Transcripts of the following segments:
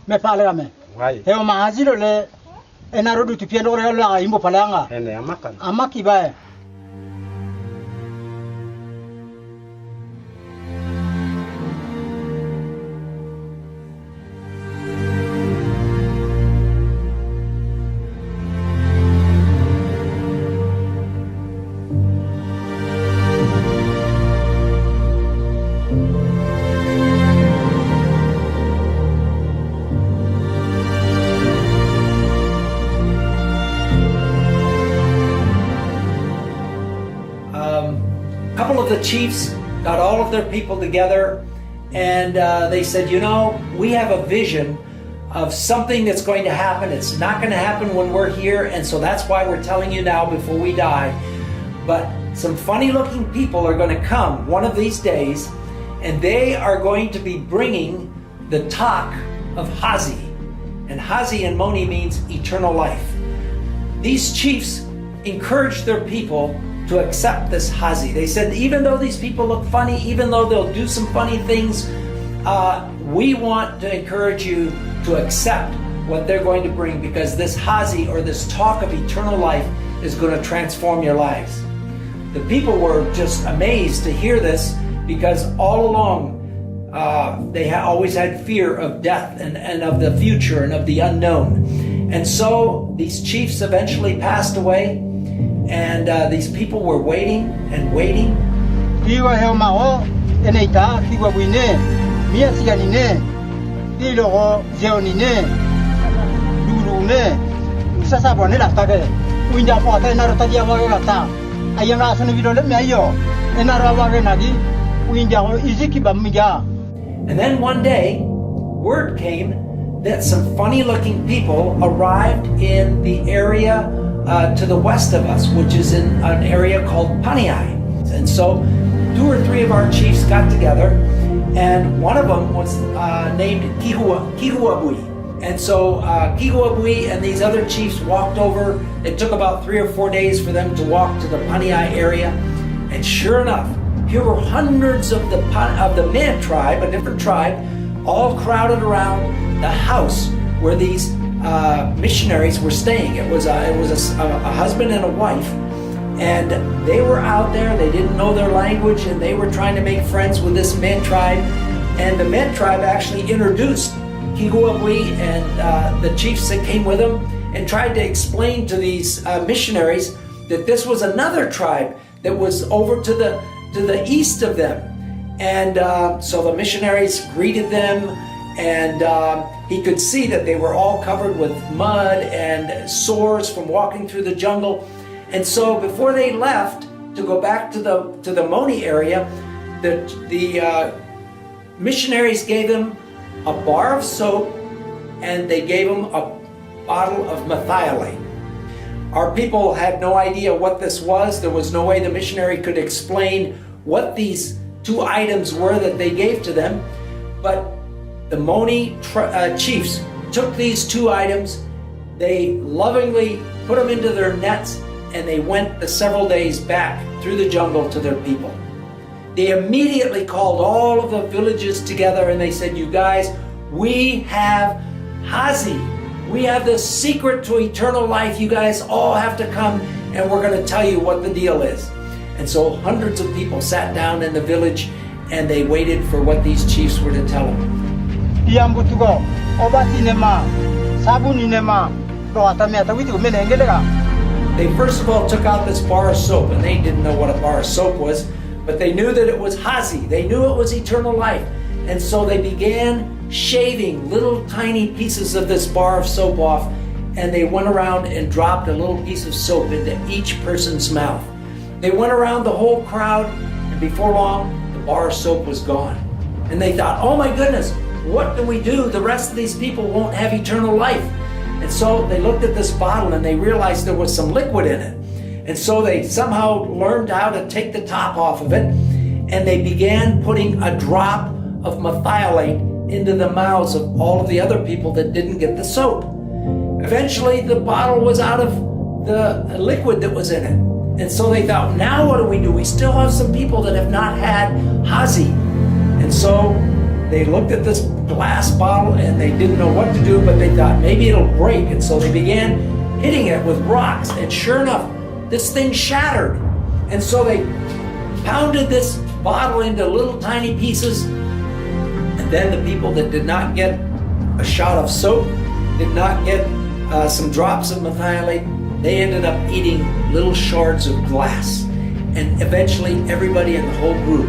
me pale ame he o maazilo le enarodu tupiendo le imbo palanga ene amaka amaki bae Couple of the chiefs got all of their people together and they said, you know, we have a vision of something that's going to happen. It's not going to happen when we're here, and so that's why we're telling you now before we die. But some funny looking people are going to come one of these days, and they are going to be bringing the talk of Hazi. And Hazi in Moni means eternal life. These chiefs encouraged their people to accept this Hazi. They said, even though these people look funny, even though they'll do some funny things, we want to encourage you to accept what they're going to bring, because this Hazi, or this talk of eternal life, is going to transform your lives. The people were just amazed to hear this, because all along they always had fear of death and of the future and of the unknown. And so these chiefs eventually passed away, and these people were waiting and waiting. Iwa he mao eneita kiwa wine mia sianine dilo zeonine lulune sasa bone la tage winja po ta na rota dia wa ta ayanga asunu bidole me ayo enara wa nagi winja ho iziki bamija. And then one day word came that some funny looking people arrived in the area to the west of us, which is in an area called Paniai. And so 2 or 3 of our chiefs got together, and one of them was named Kihuabui. And so Kihuabui and these other chiefs walked over. It took about 3 or 4 days for them to walk to the Paniai area. And sure enough, here were hundreds of the Man tribe, a different tribe, all crowded around the house where these missionaries were staying. It was a husband and a wife, and they were out there. They didn't know their language, and they were trying to make friends with this Man tribe. And the Man tribe actually introduced Kihuabui and the chiefs that came with him, and tried to explain to these missionaries that this was another tribe that was over to the east of them. And so the missionaries greeted them, and he could see that they were all covered with mud and sores from walking through the jungle. And so before they left to go back to the Moni area, the missionaries gave him a bar of soap, and they gave him a bottle of methylate. Our people had no idea what this was. There was no way the missionary could explain what these 2 items were that they gave to them. But the Moni chiefs took these 2 items, they lovingly put them into their nets, and they went the several days back through the jungle to their people. They immediately called all of the villages together, and they said, you guys, we have Hazi. We have the secret to eternal life. You guys all have to come, and we're going to tell you what the deal is. And so hundreds of people sat down in the village, and they waited for what these chiefs were to tell them. They first of all took out this bar of soap, and they didn't know what a bar of soap was, but they knew that it was Hazi. They knew it was eternal life. And so they began shaving little tiny pieces of this bar of soap off, and they went around and dropped a little piece of soap into each person's mouth. They went around the whole crowd, and before long, the bar of soap was gone. And they thought, oh my goodness, what do we do? The rest of these people won't have eternal life. And so they looked at this bottle, and they realized there was some liquid in it. And so they somehow learned how to take the top off of it, and they began putting a drop of methylate into the mouths of all of the other people that didn't get the soap. Eventually, the bottle was out of the liquid that was in it. And so they thought, now what do? We still have some people that have not had Hazi. And so they looked at this glass bottle and they didn't know what to do, but they thought maybe it'll break. And so they began hitting it with rocks. And sure enough, this thing shattered. And so they pounded this bottle into little tiny pieces. And then the people that did not get a shot of soap, did not get some drops of methylate, they ended up eating little shards of glass. And eventually everybody in the whole group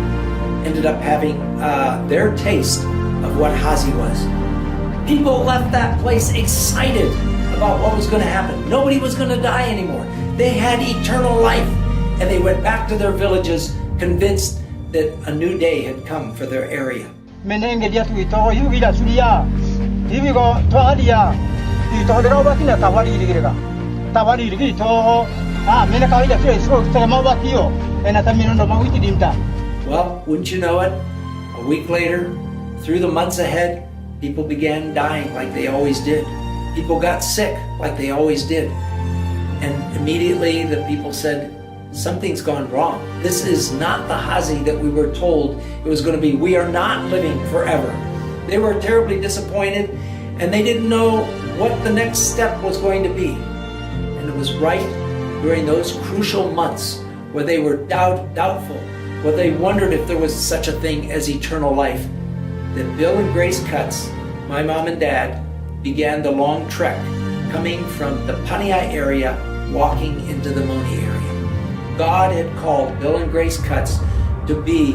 ended up having their taste of what Hazi was. People left that place excited about what was going to happen. Nobody was going to die anymore. They had eternal life. And they went back to their villages convinced that a new day had come for their area. Menenge dia tu ito yugi da sulia. Tibi ko to adia. Ito de roba tina tawari digirega. Tawari digi to mena kawai da tu so sama ba tio. Ena tamino no mawiti dimta. Well, wouldn't you know it? A week later, through the months ahead, people began dying like they always did. People got sick like they always did. And immediately the people said, something's gone wrong. This is not the Hazi that we were told it was going to be. We are not living forever. They were terribly disappointed and they didn't know what the next step was going to be. And it was right during those crucial months where they were doubtful, where they wondered if there was such a thing as eternal life, that Bill and Grace Cutts, my mom and dad, began the long trek coming from the Paniai area, walking into the Moni area. God had called Bill and Grace Cutts to be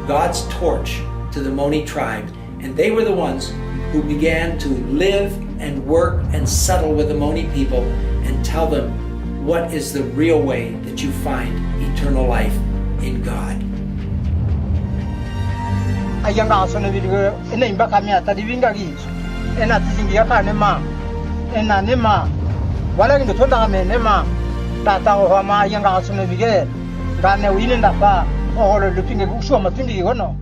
God's torch to the Moni tribe, and they were the ones who began to live and work and settle with the Moni people and tell them what is the real way that you find eternal life in God. Ayanga asone bidigo ena imba kamya tadivinga gi. Ena tisingia ka nema. Ena nema. Wala ngi tonda me nema. Tata o ma ayanga asone bige. Gane wine ndapa. O lo lupinge gusho matindi gono.